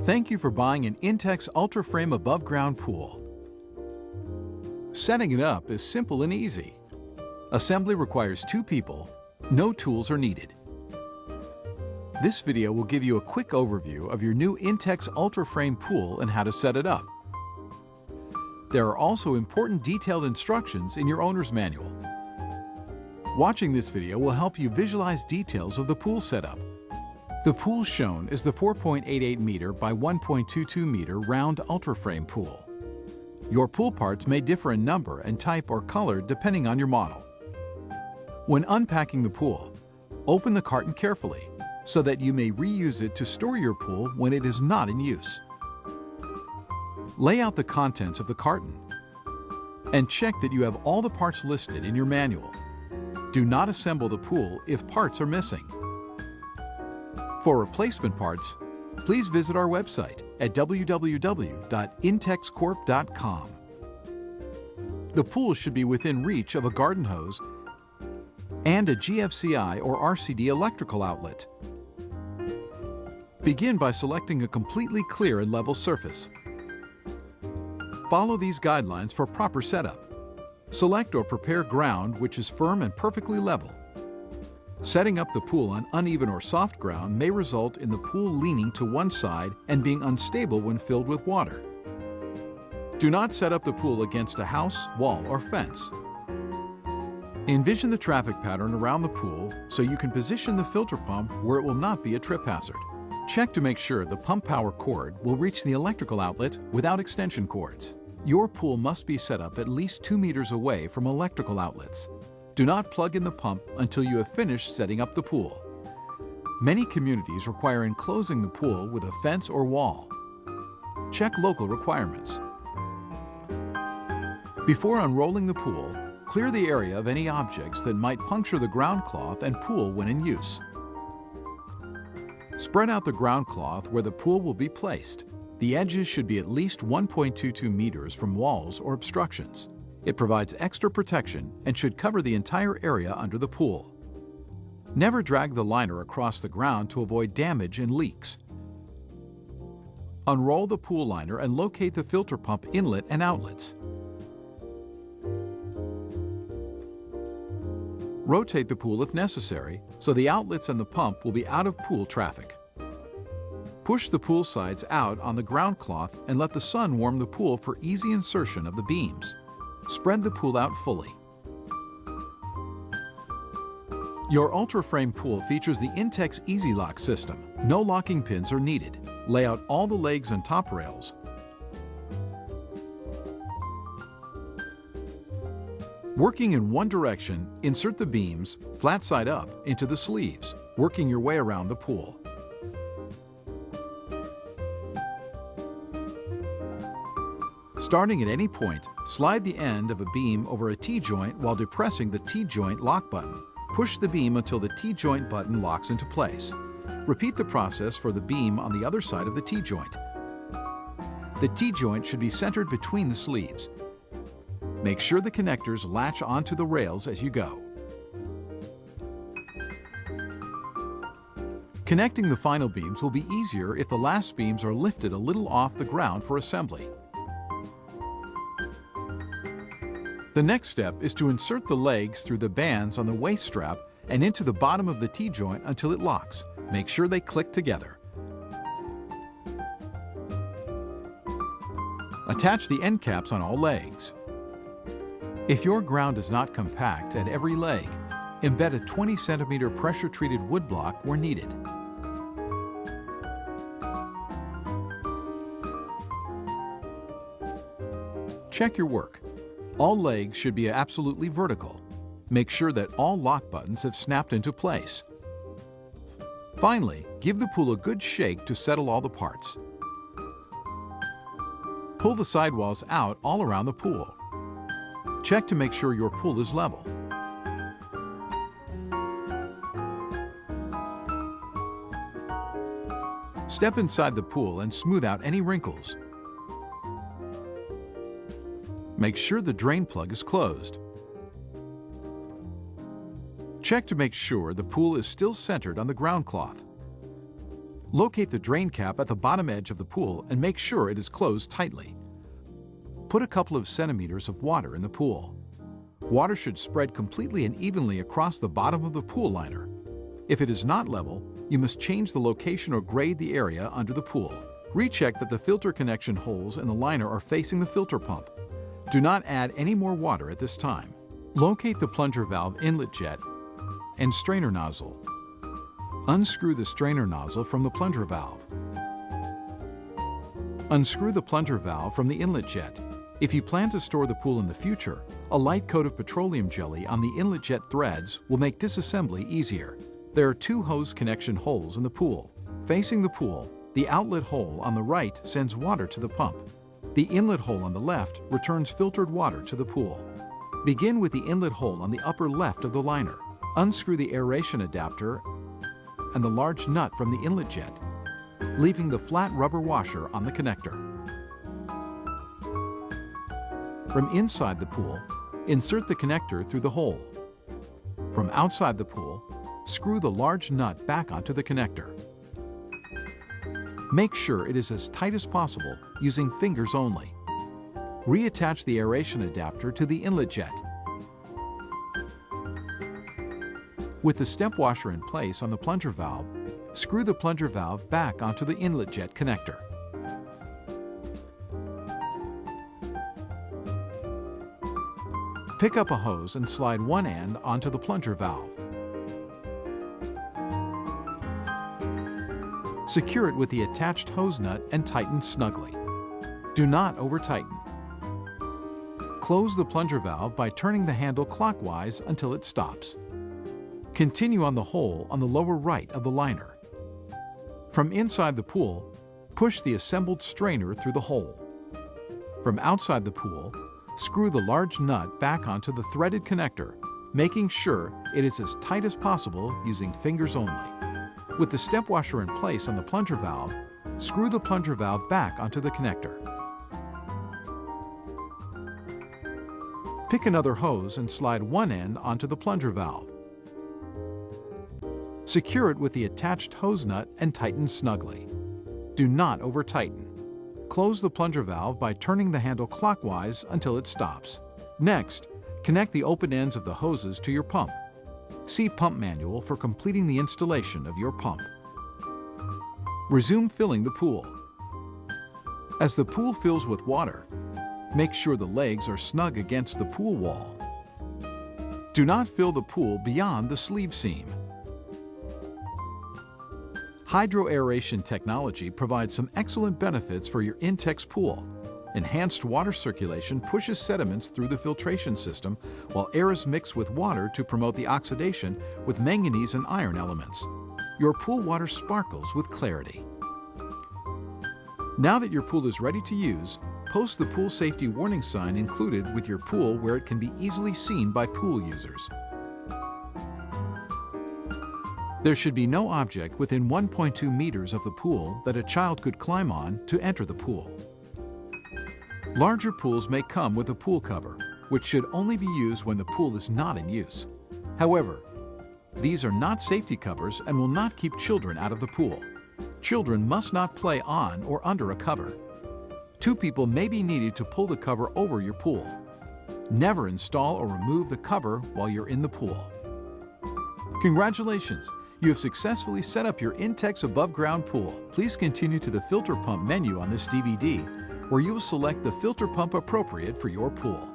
Thank you for buying an Intex UltraFrame above-ground pool. Setting it up is simple and easy. Assembly requires 2 people. No tools are needed. This video will give you a quick overview of your new Intex UltraFrame pool and how to set it up. There are also important detailed instructions in your owner's manual. Watching this video will help you visualize details of the pool setup. The pool shown is the 4.88 meter by 1.22 meter round UltraFrame pool. Your pool parts may differ in number and type or color depending on your model. When unpacking the pool, open the carton carefully so that you may reuse it to store your pool when it is not in use. Lay out the contents of the carton and check that you have all the parts listed in your manual. Do not assemble the pool if parts are missing. For replacement parts, please visit our website at www.intexcorp.com. The pool should be within reach of a garden hose and a GFCI or RCD electrical outlet. Begin by selecting a completely clear and level surface. Follow these guidelines for proper setup. Select or prepare ground which is firm and perfectly level. Setting up the pool on uneven or soft ground may result in the pool leaning to one side and being unstable when filled with water. Do not set up the pool against a house, wall, or fence. Envision the traffic pattern around the pool so you can position the filter pump where it will not be a trip hazard. Check to make sure the pump power cord will reach the electrical outlet without extension cords. Your pool must be set up at least 2 meters away from electrical outlets. Do not plug in the pump until you have finished setting up the pool. Many communities require enclosing the pool with a fence or wall. Check local requirements. Before unrolling the pool, clear the area of any objects that might puncture the ground cloth and pool when in use. Spread out the ground cloth where the pool will be placed. The edges should be at least 1.22 meters from walls or obstructions. It provides extra protection and should cover the entire area under the pool. Never drag the liner across the ground to avoid damage and leaks. Unroll the pool liner and locate the filter pump inlet and outlets. Rotate the pool if necessary, so the outlets and the pump will be out of pool traffic. Push the pool sides out on the ground cloth and let the sun warm the pool for easy insertion of the beams. Spread the pool out fully. Your UltraFrame pool features the Intex Easy Lock system. No locking pins are needed. Lay out all the legs and top rails. Working in one direction, insert the beams, flat side up, into the sleeves, working your way around the pool. Starting at any point, slide the end of a beam over a T-joint while depressing the T-joint lock button. Push the beam until the T-joint button locks into place. Repeat the process for the beam on the other side of the T-joint. The T-joint should be centered between the sleeves. Make sure the connectors latch onto the rails as you go. Connecting the final beams will be easier if the last beams are lifted a little off the ground for assembly. The next step is to insert the legs through the bands on the waist strap and into the bottom of the T-joint until it locks. Make sure they click together. Attach the end caps on all legs. If your ground is not compact at every leg, embed a 20 centimeter pressure-treated wood block where needed. Check your work. All legs should be absolutely vertical. Make sure that all lock buttons have snapped into place. Finally, give the pool a good shake to settle all the parts. Pull the sidewalls out all around the pool. Check to make sure your pool is level. Step inside the pool and smooth out any wrinkles. Make sure the drain plug is closed. Check to make sure the pool is still centered on the ground cloth. Locate the drain cap at the bottom edge of the pool and make sure it is closed tightly. Put a couple of centimeters of water in the pool. Water should spread completely and evenly across the bottom of the pool liner. If it is not level, you must change the location or grade the area under the pool. Recheck that the filter connection holes in the liner are facing the filter pump. Do not add any more water at this time. Locate the plunger valve inlet jet and strainer nozzle. Unscrew the strainer nozzle from the plunger valve. Unscrew the plunger valve from the inlet jet. If you plan to store the pool in the future, a light coat of petroleum jelly on the inlet jet threads will make disassembly easier. There are 2 hose connection holes in the pool. Facing the pool, the outlet hole on the right sends water to the pump. The inlet hole on the left returns filtered water to the pool. Begin with the inlet hole on the upper left of the liner. Unscrew the aeration adapter and the large nut from the inlet jet, leaving the flat rubber washer on the connector. From inside the pool, insert the connector through the hole. From outside the pool, screw the large nut back onto the connector. Make sure it is as tight as possible using fingers only. Reattach the aeration adapter to the inlet jet. With the step washer in place on the plunger valve, screw the plunger valve back onto the inlet jet connector. Pick up a hose and slide one end onto the plunger valve. Secure it with the attached hose nut and tighten snugly. Do not over-tighten. Close the plunger valve by turning the handle clockwise until it stops. Continue on the hole on the lower right of the liner. From inside the pool, push the assembled strainer through the hole. From outside the pool, screw the large nut back onto the threaded connector, making sure it is as tight as possible using fingers only. With the step washer in place on the plunger valve, screw the plunger valve back onto the connector. Pick another hose and slide one end onto the plunger valve. Secure it with the attached hose nut and tighten snugly. Do not over-tighten. Close the plunger valve by turning the handle clockwise until it stops. Next, connect the open ends of the hoses to your pump. See pump manual for completing the installation of your pump. Resume filling the pool. As the pool fills with water, make sure the legs are snug against the pool wall. Do not fill the pool beyond the sleeve seam. Hydroaeration technology provides some excellent benefits for your Intex pool. Enhanced water circulation pushes sediments through the filtration system, while air is mixed with water to promote the oxidation with manganese and iron elements. Your pool water sparkles with clarity. Now that your pool is ready to use, post the pool safety warning sign included with your pool where it can be easily seen by pool users. There should be no object within 1.2 meters of the pool that a child could climb on to enter the pool. Larger pools may come with a pool cover, which should only be used when the pool is not in use. However, these are not safety covers and will not keep children out of the pool. Children must not play on or under a cover. 2 people may be needed to pull the cover over your pool. Never install or remove the cover while you're in the pool. Congratulations! You have successfully set up your Intex above-ground pool. Please continue to the filter pump menu on this DVD, where you will select the filter pump appropriate for your pool.